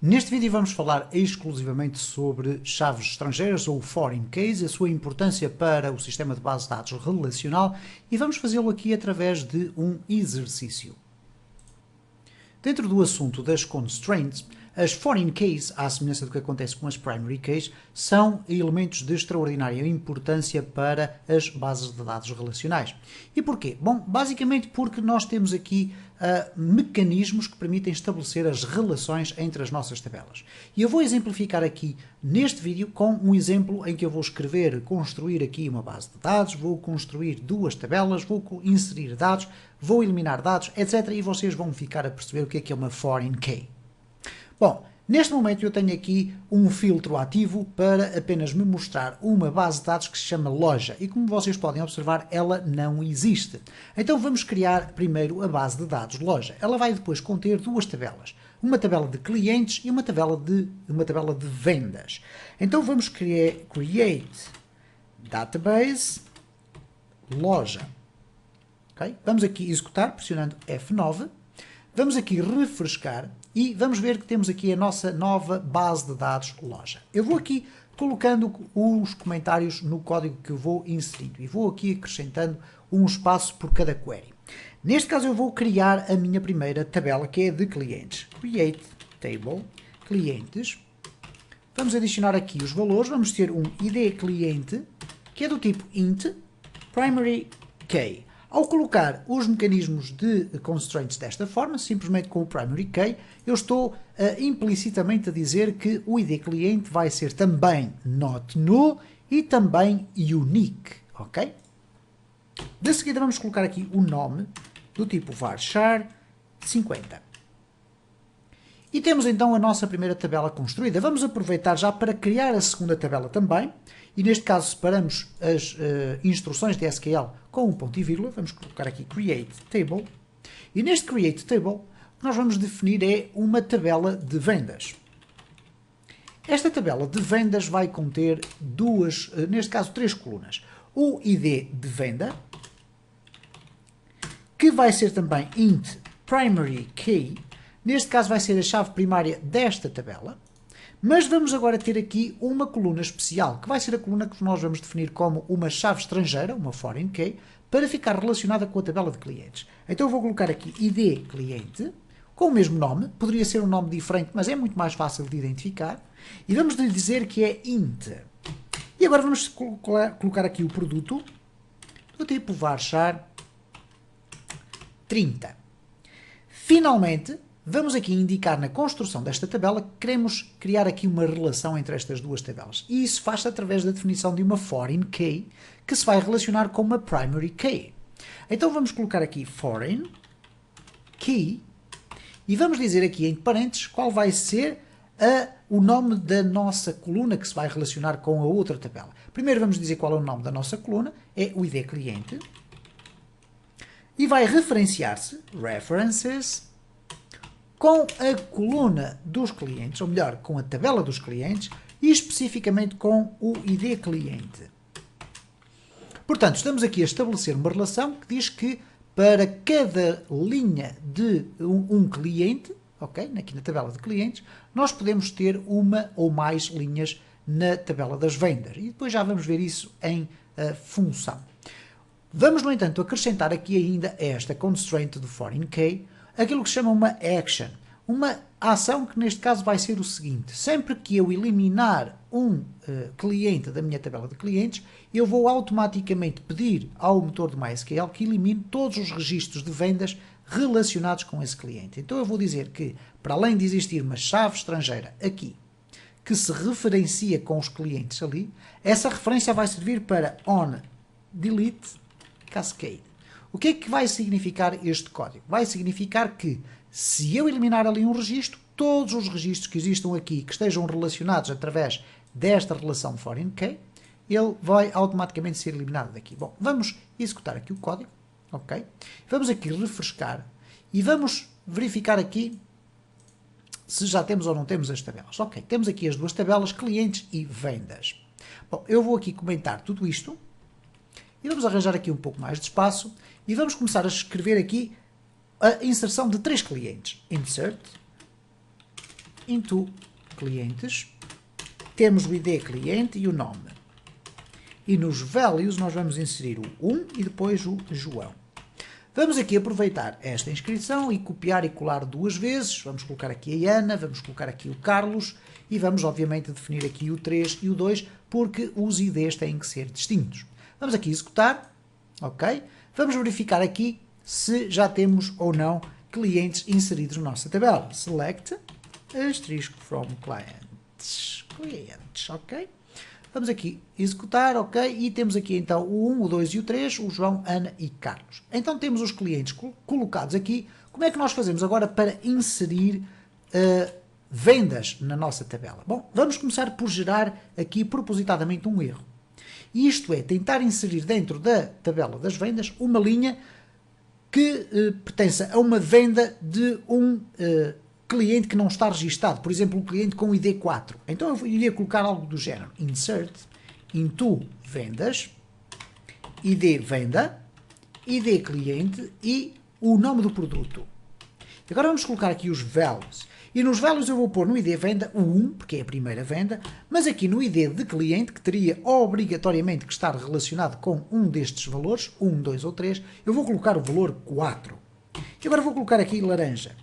Neste vídeo vamos falar exclusivamente sobre chaves estrangeiras ou foreign keys, a sua importância para o sistema de base de dados relacional e vamos fazê-lo aqui através de um exercício. Dentro do assunto das constraints, as foreign keys, à semelhança do que acontece com as primary keys, são elementos de extraordinária importância para as bases de dados relacionais. E porquê? Bom, basicamente porque nós temos aqui mecanismos que permitem estabelecer as relações entre as nossas tabelas. E eu vou exemplificar aqui neste vídeo com um exemplo em que eu vou construir aqui uma base de dados, vou construir duas tabelas, vou inserir dados, vou eliminar dados, etc. E vocês vão ficar a perceber o que é uma foreign key. Bom, neste momento eu tenho aqui um filtro ativo para apenas me mostrar uma base de dados que se chama loja e como vocês podem observar ela não existe. Então vamos criar primeiro a base de dados loja. Ela vai depois conter duas tabelas, uma tabela de clientes e uma tabela de vendas. Então vamos create database loja. Okay? Vamos aqui executar pressionando F9. Vamos aqui refrescar e vamos ver que temos aqui a nossa nova base de dados loja. Eu vou aqui colocando os comentários no código que eu vou inserindo e vou aqui acrescentando um espaço por cada query. Neste caso eu vou criar a minha primeira tabela que é de clientes. Create table clientes. Vamos adicionar aqui os valores. Vamos ter um id cliente que é do tipo int primary key. Ao colocar os mecanismos de constraints desta forma, simplesmente com o primary key, eu estou implicitamente a dizer que o id cliente vai ser também not null e também unique, ok? De seguida vamos colocar aqui o nome do tipo varchar 50. E temos então a nossa primeira tabela construída. Vamos aproveitar já para criar a segunda tabela também. E neste caso separamos as instruções de SQL com um ponto e vírgula. Vamos colocar aqui create table. E neste create table o que nós vamos definir é uma tabela de vendas. Esta tabela de vendas vai conter neste caso três colunas. O ID de venda, que vai ser também int primary key. Neste caso vai ser a chave primária desta tabela, mas vamos agora ter aqui uma coluna especial, que vai ser a coluna que nós vamos definir como uma chave estrangeira, uma foreign key, para ficar relacionada com a tabela de clientes. Então eu vou colocar aqui id cliente, com o mesmo nome, poderia ser um nome diferente, mas é muito mais fácil de identificar, e vamos lhe dizer que é int. E agora vamos colocar aqui o produto, do tipo varchar 30. Finalmente, vamos aqui indicar na construção desta tabela que queremos criar aqui uma relação entre estas duas tabelas. E isso faz-se através da definição de uma foreign key que se vai relacionar com uma primary key. Então vamos colocar aqui foreign key e vamos dizer aqui em parênteses qual vai ser o nome da nossa coluna que se vai relacionar com a outra tabela. Primeiro vamos dizer qual é o nome da nossa coluna, é o id cliente, e vai referenciar-se, references, com a coluna dos clientes, ou melhor, com a tabela dos clientes, e especificamente com o id cliente. Portanto, estamos aqui a estabelecer uma relação que diz que para cada linha de um cliente, ok, aqui na tabela de clientes, nós podemos ter uma ou mais linhas na tabela das vendas. E depois já vamos ver isso em função. Vamos, no entanto, acrescentar aqui ainda esta constraint do foreign key, aquilo que se chama uma action. Uma ação que neste caso vai ser o seguinte: sempre que eu eliminar um cliente da minha tabela de clientes, eu vou automaticamente pedir ao motor de MySQL que elimine todos os registros de vendas relacionados com esse cliente. Então eu vou dizer que, para além de existir uma chave estrangeira aqui, que se referencia com os clientes ali, essa referência vai servir para onDelete Cascade. O que é que vai significar este código? Vai significar que, se eu eliminar ali um registro, todos os registros que existam aqui, que estejam relacionados através desta relação foreign key, ele vai automaticamente ser eliminado daqui. Bom, vamos executar aqui o código, ok? Vamos aqui refrescar e vamos verificar aqui se já temos ou não temos as tabelas. Ok, temos aqui as duas tabelas, clientes e vendas. Bom, eu vou aqui comentar tudo isto. E vamos arranjar aqui um pouco mais de espaço e vamos começar a escrever aqui a inserção de três clientes. Insert into clientes, temos o ID cliente e o nome. E nos values nós vamos inserir o 1 e depois o João. Vamos aqui aproveitar esta inscrição e copiar e colar duas vezes. Vamos colocar aqui a Ana, vamos colocar aqui o Carlos e vamos obviamente definir aqui o 3 e o 2 porque os IDs têm que ser distintos. Vamos aqui executar, ok? Vamos verificar aqui se já temos ou não clientes inseridos na nossa tabela. Select asterisco from clients, ok? Vamos aqui executar, ok? E temos aqui então o 1, o 2 e o 3, o João, Ana e Carlos. Então temos os clientes colocados aqui. Como é que nós fazemos agora para inserir vendas na nossa tabela? Bom, vamos começar por gerar aqui propositadamente um erro. E isto é, tentar inserir dentro da tabela das vendas uma linha que pertença a uma venda de um cliente que não está registado, por exemplo, um cliente com ID 4. Então eu iria colocar algo do género insert into vendas, ID venda, ID cliente e o nome do produto. Agora vamos colocar aqui os values. E nos values eu vou pôr no ID venda o 1, porque é a primeira venda, mas aqui no ID de cliente, que teria obrigatoriamente que estar relacionado com um destes valores, 1, 2 ou 3, eu vou colocar o valor 4. E agora vou colocar aqui laranja.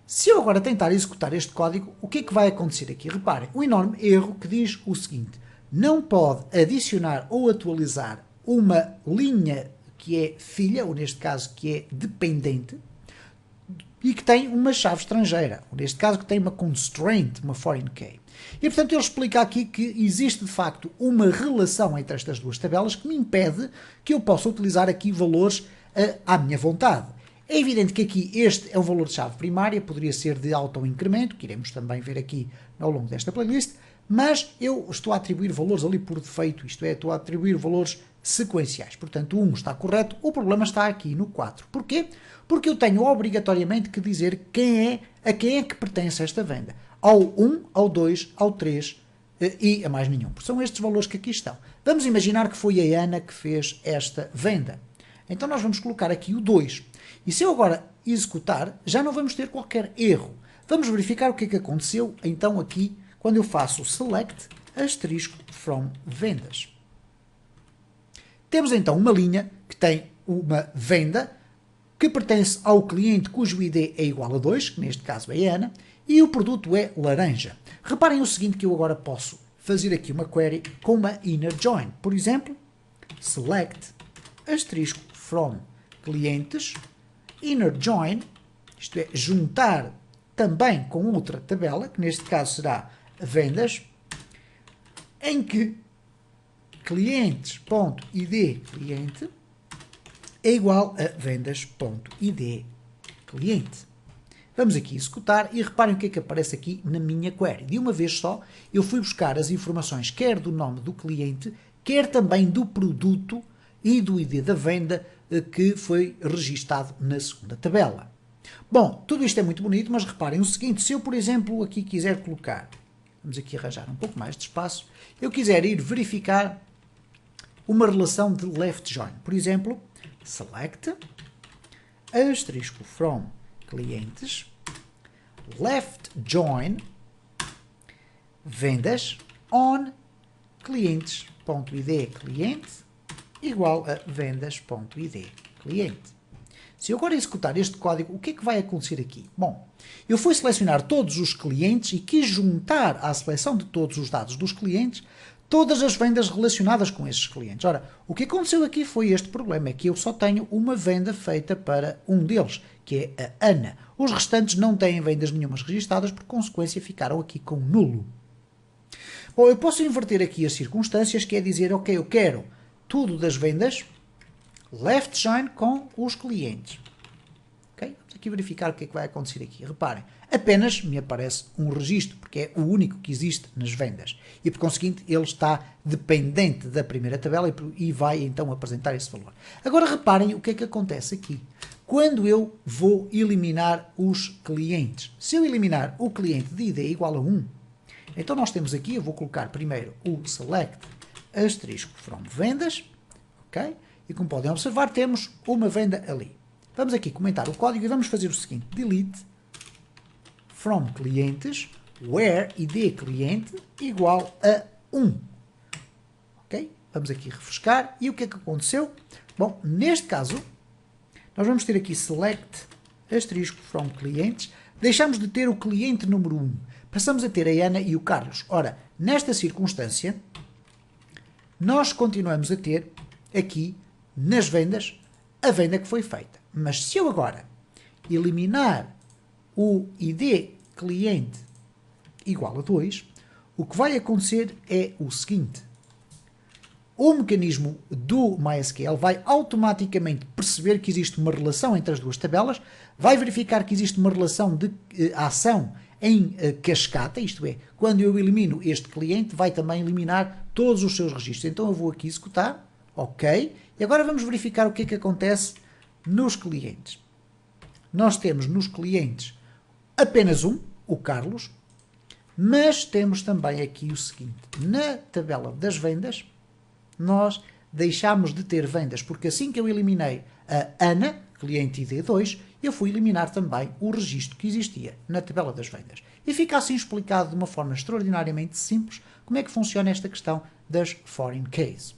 Se eu agora tentar executar este código, o que é que vai acontecer aqui? Reparem, um enorme erro que diz o seguinte: não pode adicionar ou atualizar uma linha que é filha, ou neste caso que é dependente, e que tem uma chave estrangeira, ou neste caso que tem uma constraint, uma foreign key. E portanto ele explica aqui que existe de facto uma relação entre estas duas tabelas que me impede que eu possa utilizar aqui valores à minha vontade. É evidente que aqui este é um valor de chave primária, poderia ser de auto-incremento, que iremos também ver aqui ao longo desta playlist, mas eu estou a atribuir valores ali por defeito, isto é, estou a atribuir valores sequenciais. Portanto, o 1 está correto, o problema está aqui no 4. Porquê? Porque eu tenho obrigatoriamente que dizer a quem é que pertence esta venda. Ao 1, ao 2, ao 3 e a mais nenhum. São estes valores que aqui estão. Vamos imaginar que foi a Ana que fez esta venda. Então nós vamos colocar aqui o 2. E se eu agora executar, já não vamos ter qualquer erro. Vamos verificar o que é que aconteceu então aqui quando eu faço select asterisco from vendas. Temos então uma linha que tem uma venda que pertence ao cliente cujo ID é igual a 2, que neste caso é a Ana, e o produto é laranja. Reparem o seguinte, que eu agora posso fazer aqui uma query com uma inner join. Por exemplo, select asterisco from clientes, inner join, isto é, juntar também com outra tabela, que neste caso será vendas, em que clientes.id cliente é igual a vendas.id cliente. Vamos aqui executar e reparem o que é que aparece aqui na minha query. De uma vez só, eu fui buscar as informações quer do nome do cliente, quer também do produto e do ID da venda que foi registado na segunda tabela. Bom, tudo isto é muito bonito, mas reparem o seguinte, se eu, por exemplo, aqui quiser colocar, vamos aqui arranjar um pouco mais de espaço, eu quiser ir verificar uma relação de left join, por exemplo, select asterisco from clientes, left join, vendas on clientes.id cliente igual a vendas.id cliente. Se eu agora executar este código, o que é que vai acontecer aqui? Bom, eu fui selecionar todos os clientes e quis juntar à seleção de todos os dados dos clientes todas as vendas relacionadas com esses clientes. Ora, o que aconteceu aqui foi este problema, é que eu só tenho uma venda feita para um deles, que é a Ana. Os restantes não têm vendas nenhumas registadas, por consequência ficaram aqui com nulo. Bom, eu posso inverter aqui as circunstâncias, que é dizer, ok, eu quero tudo das vendas, left join com os clientes. Okay? Vamos aqui verificar o que é que vai acontecer aqui. Reparem, apenas me aparece um registro, porque é o único que existe nas vendas. E por conseguinte, ele está dependente da primeira tabela e vai então apresentar esse valor. Agora reparem o que é que acontece aqui. Quando eu vou eliminar os clientes. Se eu eliminar o cliente de ID igual a 1, então nós temos aqui, eu vou colocar primeiro o select asterisco from vendas, ok? E como podem observar, temos uma venda ali. Vamos aqui comentar o código e vamos fazer o seguinte, delete from clientes, where id cliente igual a 1. Ok? Vamos aqui refrescar. E o que é que aconteceu? Bom, neste caso, nós vamos ter aqui select asterisco from clientes. Deixamos de ter o cliente número 1. Passamos a ter a Ana e o Carlos. Ora, nesta circunstância, nós continuamos a ter aqui, nas vendas, a venda que foi feita. Mas se eu agora eliminar o id cliente igual a 2, o que vai acontecer é o seguinte. O mecanismo do MySQL vai automaticamente perceber que existe uma relação entre as duas tabelas, vai verificar que existe uma relação de ação em cascata, isto é, quando eu elimino este cliente, vai também eliminar todos os seus registros. Então eu vou aqui executar, ok, e agora vamos verificar o que é que acontece nos clientes. Nós temos nos clientes apenas um, o Carlos, mas temos também aqui o seguinte, na tabela das vendas, nós deixámos de ter vendas, porque assim que eu eliminei a Ana, cliente ID2, eu fui eliminar também o registro que existia na tabela das vendas. E fica assim explicado de uma forma extraordinariamente simples como é que funciona esta questão das foreign keys.